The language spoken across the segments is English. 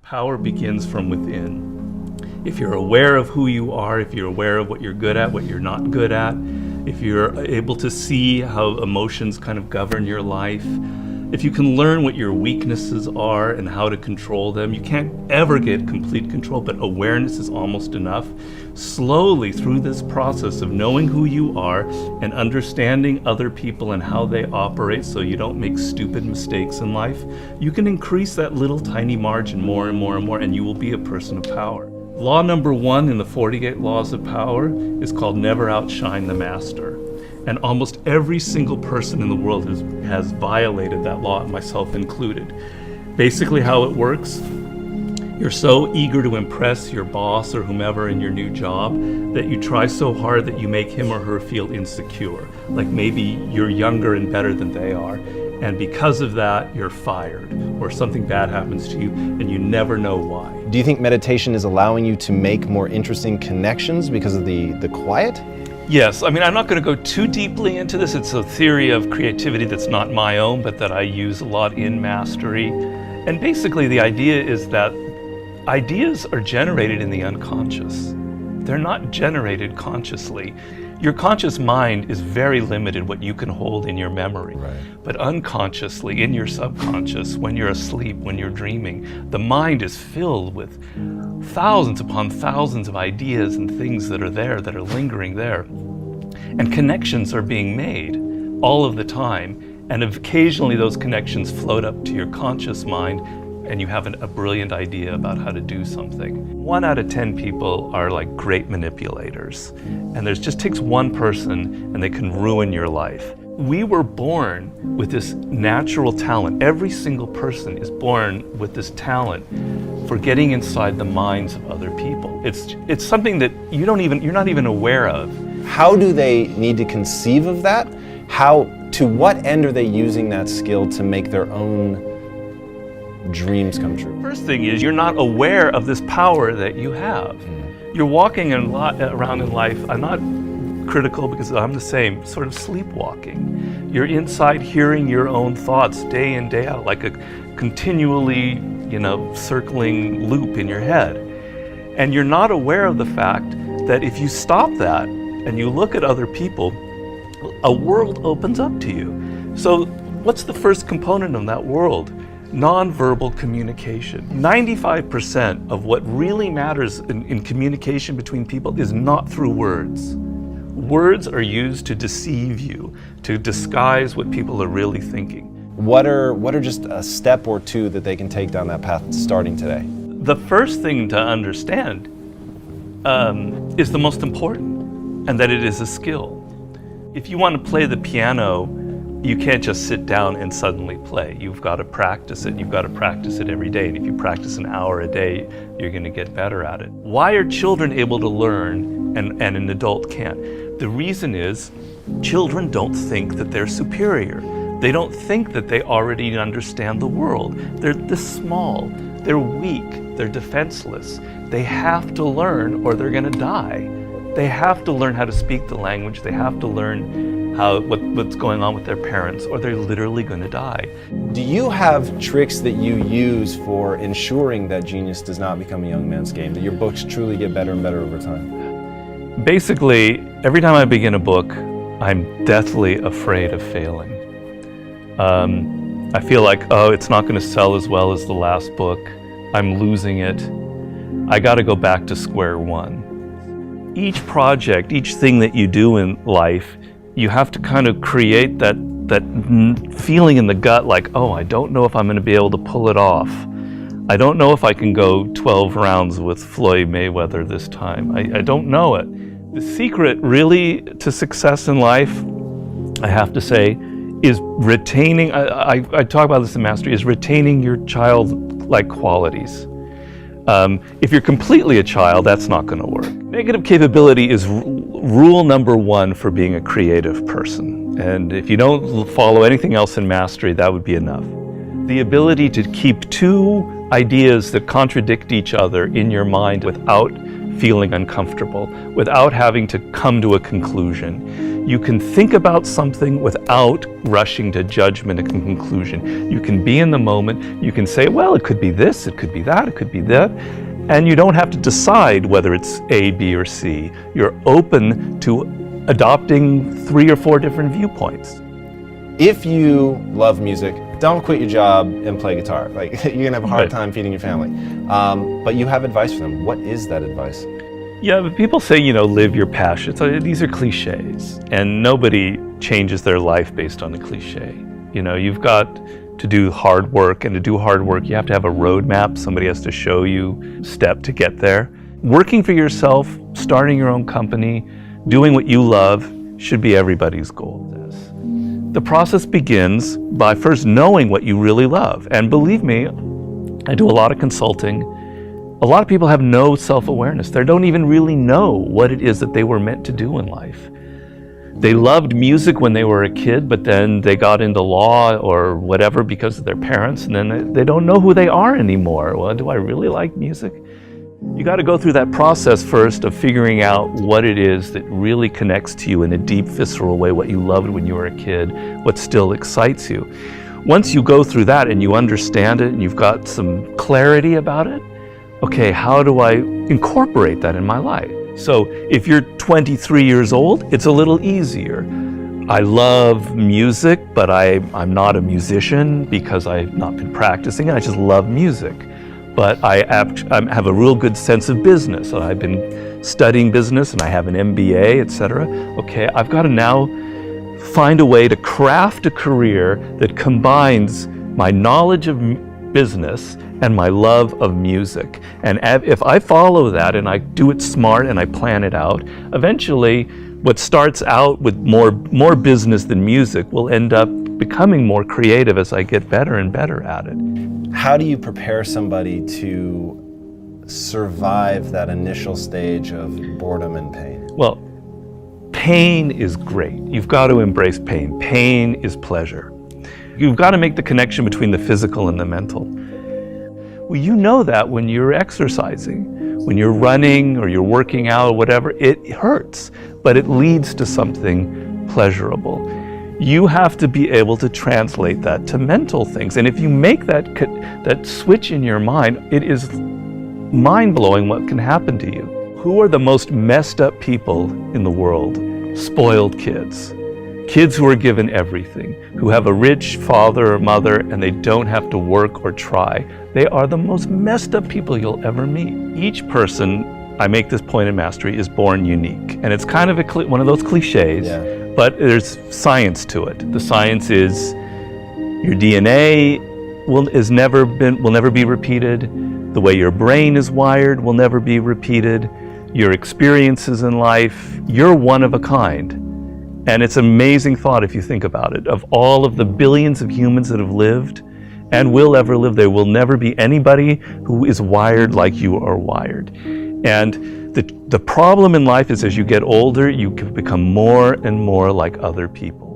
Power begins from within. If you're aware of who you are, if you're aware of what you're good at, what you're not good at, if you're able to see how emotions kind of govern your life, if you can learn what your weaknesses are and how to control them, you can't ever get complete control, but awareness is almost enough. Slowly through this process of knowing who you are and understanding other people and how they operate so you don't make stupid mistakes in life, you can increase that little tiny margin more and more and more, and you will be a person of power. Law number 1 in the 48 Laws of Power is called never outshine the master. And almost every single person in the world has violated that law, myself included. Basically how it works, you're so eager to impress your boss or whomever in your new job that you try so hard that you make him or her feel insecure. Like maybe you're younger and better than they are. And because of that, you're fired, or something bad happens to you, and you never know why. Do you think meditation is allowing you to make more interesting connections because of the quiet? Yes, I mean, I'm not going to go too deeply into this. It's a theory of creativity that's not my own, but that I use a lot in Mastery. And basically the idea is that ideas are generated in the unconscious. They're not generated consciously. Your conscious mind is very limited what you can hold in your memory. Right. But unconsciously, in your subconscious, when you're asleep, when you're dreaming, the mind is filled with thousands upon thousands of ideas and things that are there, that are lingering there. And connections are being made all of the time. And occasionally those connections float up to your conscious mind, and you have a brilliant idea about how to do something. 1 out of 10 people are like great manipulators. And there just takes one person and they can ruin your life. We were born with this natural talent. Every single person is born with this talent for getting inside the minds of other people. It's something that you're not even aware of. How do they need to conceive of that? To what end are they using that skill to make their own dreams come true? First thing is, you're not aware of this power that you have. You're walking around in life, I'm not critical because I'm the same, sort of sleepwalking. You're inside hearing your own thoughts day in, day out, like a continually, circling loop in your head. And you're not aware of the fact that if you stop that and you look at other people, a world opens up to you. So what's the first component of that world? Nonverbal communication. 95% of what really matters in communication between people is not through words. Words are used to deceive you, to disguise what people are really thinking. What are just a step or two that they can take down that path starting today? The first thing to understand is the most important, and that it is a skill. If you want to play the piano, you can't just sit down and suddenly play. You've got to practice it. You've got to practice it every day. And if you practice an hour a day, you're going to get better at it. Why are children able to learn and an adult can't? The reason is children don't think that they're superior. They don't think that they already understand the world. They're this small. They're weak. They're defenseless. They have to learn or they're going to die. They have to learn how to speak the language. They have to learn what's going on with their parents, or they're literally going to die. Do you have tricks that you use for ensuring that genius does not become a young man's game, that your books truly get better and better over time? Basically, every time I begin a book, I'm deathly afraid of failing. I feel like, it's not going to sell as well as the last book. I'm losing it. I got to go back to square one. Each project, each thing that you do in life, you have to kind of create that feeling in the gut like, I don't know if I'm going to be able to pull it off. I don't know if I can go 12 rounds with Floyd Mayweather this time. I don't know it. The secret really to success in life, I have to say, is retaining, I talk about this in Mastery, is retaining your childlike qualities. If you're completely a child, that's not going to work. Negative capability is rule number 1 for being a creative person. And if you don't follow anything else in Mastery, that would be enough. The ability to keep 2 ideas that contradict each other in your mind without feeling uncomfortable, without having to come to a conclusion. You can think about something without rushing to judgment and conclusion. You can be in the moment. You can say, well, it could be this, it could be that, it could be that. And you don't have to decide whether it's A, B, or C. You're open to adopting 3 or 4 different viewpoints. If you love music, don't quit your job and play guitar. Like, you're gonna have a hard time feeding your family. But you have advice for them. What is that advice? Yeah, but people say, live your passion. So these are cliches, and nobody changes their life based on a cliche. You've got to do hard work, and to do hard work, you have to have a roadmap. Somebody has to show you step to get there. Working for yourself, starting your own company, doing what you love should be everybody's goal. The process begins by first knowing what you really love. And believe me, I do a lot of consulting. A lot of people have no self-awareness. They don't even really know what it is that they were meant to do in life. They loved music when they were a kid, but then they got into law or whatever because of their parents, and then they don't know who they are anymore. Well, do I really like music? You got to go through that process first of figuring out what it is that really connects to you in a deep, visceral way, what you loved when you were a kid, what still excites you. Once you go through that and you understand it and you've got some clarity about it, okay, how do I incorporate that in my life? So if you're 23 years old, it's a little easier. I love music, but I'm not a musician because I've not been practicing it. I just love music. But I have a real good sense of business. I've been studying business and I have an MBA, etc. Okay, I've got to now find a way to craft a career that combines my knowledge of business and my love of music. And if I follow that and I do it smart and I plan it out, eventually what starts out with more business than music will end up becoming more creative as I get better and better at it. How do you prepare somebody to survive that initial stage of boredom and pain? Well, pain is great. You've got to embrace pain. Pain is pleasure. You've got to make the connection between the physical and the mental. Well, you know that when you're exercising, when you're running or you're working out or whatever, it hurts, but it leads to something pleasurable. You have to be able to translate that to mental things. And if you make that switch in your mind, it is mind-blowing what can happen to you. Who are the most messed up people in the world? Spoiled kids. Kids who are given everything, who have a rich father or mother and they don't have to work or try. They are the most messed up people you'll ever meet. Each person, I make this point in Mastery, is born unique. And it's kind of one of those cliches. Yeah. But there's science to it. The science is your DNA will never be repeated. The way your brain is wired will never be repeated. Your experiences in life, you're one of a kind. And it's an amazing thought if you think about it. Of all of the billions of humans that have lived and will ever live, there will never be anybody who is wired like you are wired. And the problem in life is as you get older, you can become more and more like other people.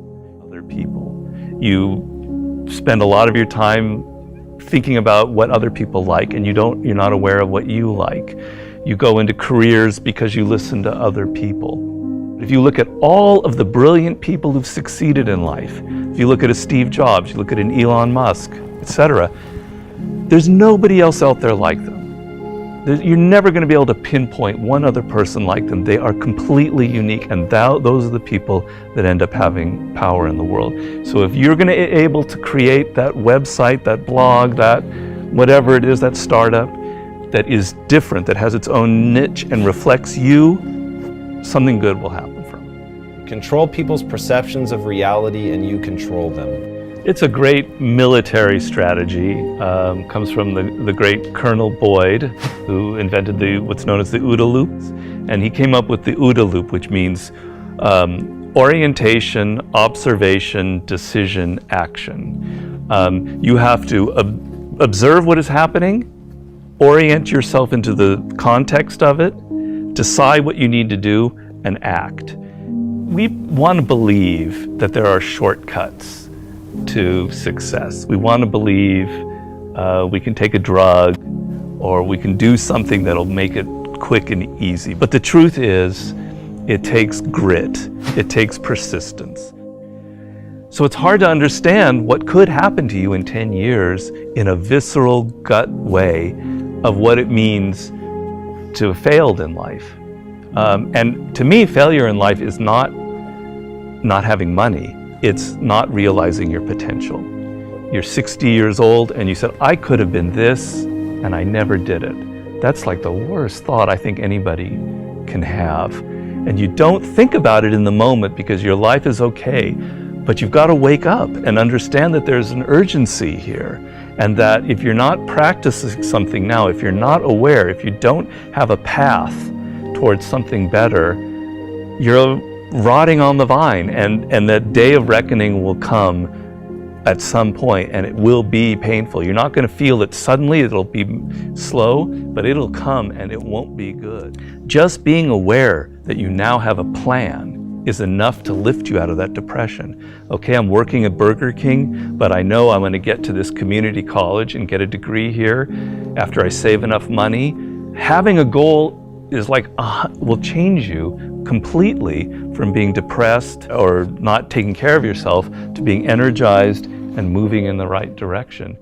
You spend a lot of your time thinking about what other people like, and you're not aware of what you like. You go into careers because you listen to other people. If you look at all of the brilliant people who've succeeded in life, if you look at a Steve Jobs, you look at an Elon Musk, etc., there's nobody else out there like them. You're never going to be able to pinpoint one other person like them. They are completely unique, and those are the people that end up having power in the world. So if you're going to be able to create that website, that blog, that whatever it is, that startup that is different, that has its own niche and reflects you, something good will happen from it. Control people's perceptions of reality and you control them. It's a great military strategy. Comes from the great Colonel Boyd, who invented what's known as the OODA loops. And he came up with the OODA loop, which means orientation, observation, decision, action. You have to observe what is happening, orient yourself into the context of it, decide what you need to do, and act. We want to believe that there are shortcuts to success. We want to believe we can take a drug or we can do something that'll make it quick and easy. But the truth is, it takes grit. It takes persistence. So it's hard to understand what could happen to you in 10 years in a visceral gut way of what it means to have failed in life. And to me, failure in life is not having money. It's not realizing your potential. You're 60 years old and you said, I could have been this, and I never did it. That's like the worst thought I think anybody can have. And you don't think about it in the moment because your life is okay. But you've got to wake up and understand that there's an urgency here, and that if you're not practicing something now, if you're not aware, if you don't have a path towards something better, you're rotting on the vine, and that day of reckoning will come at some point, and it will be painful. You're not going to feel it suddenly, it'll be slow, but it'll come and it won't be good. Just being aware that you now have a plan is enough to lift you out of that depression. Okay, I'm working at Burger King, but I know I'm going to get to this community college and get a degree here after I save enough money. Having a goal is will change you completely from being depressed or not taking care of yourself to being energized and moving in the right direction.